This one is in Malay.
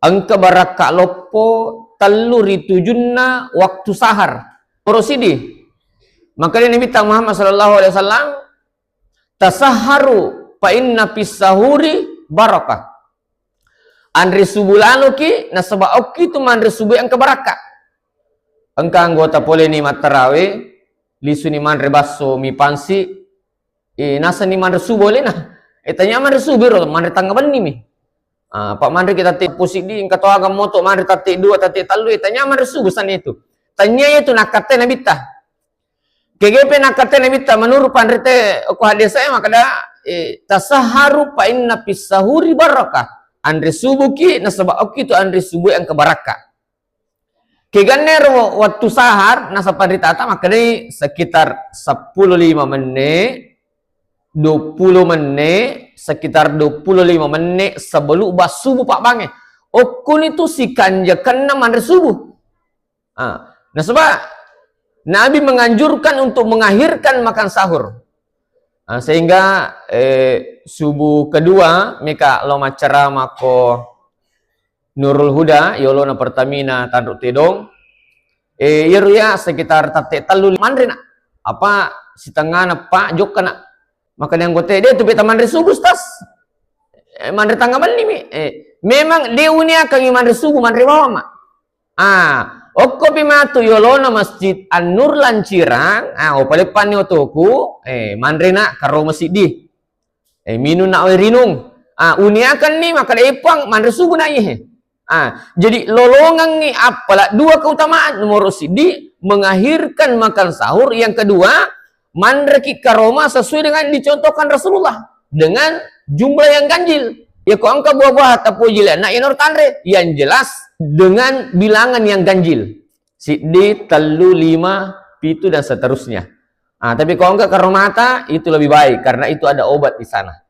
angka baraka lopo talluri tujunna waktu sahar prosidi. Makanya Nabi Muhammad sallallahu alaihi wasallam tasaharu fa inna fis sahuri barakah. Andri subulano ki nasaba oki tu mandri subu angka baraka. Angka anggota pole ni matarawe lisu ni mandri basso mi pansi nasa ni mandri subu boleh nah. Tanya mandri subu ro mandri tanggapan ni mi. Pak mandri kita tik pusik di ingka toa agam moto mandri tatik dua tatik talu tanya mandri subu sana itu. Tanya itu nak kata Nabi ta. KGP nak kata Nabi ta menurut mandri te aku hadis saya makada tasaharu fa inna fis sahuri barakah. Andri subuh ki nasaba oki tu andri subuh yang kebarakah. Keganero waktu sahar nasa pandri tata makanya sekitar 15 menit 20 menit sekitar 25 menit sebelum ubah subuh pak bange. Okun itu si kanja kena mandri subuh. Nah sebab Nabi menganjurkan untuk mengakhirkan makan sahur. Sehingga subuh kedua mika lo macara mako Nurul Huda yolona Pertamina tanduk tedong ya sekitar tatek talu mandri nak apa setengah na pak jok kena maka yang gote dia tu beta mandri subuh tas mandri tanggapan ni memang dia unia kangi mandri subuh mandri bawa mak okko pimatu yolona Masjid An-Nur Lancirang opalepan ni otoku mandri nak karo masjid di minun nak rinung unia kan ni maka epang mandri subuh na ye. Jadi lolongan ni apalah dua keutamaan. Nomor sidi mengakhirkan makan sahur, yang kedua mandreki karoma sesuai dengan dicontohkan Rasulullah dengan jumlah yang ganjil. Ya kau angka buah-buah atapu jilan nak inor tandre yang jelas dengan bilangan yang ganjil. Sidi, telu, 5, 7 dan seterusnya. Tapi kau angka karomata itu lebih baik karena itu ada obat di sana.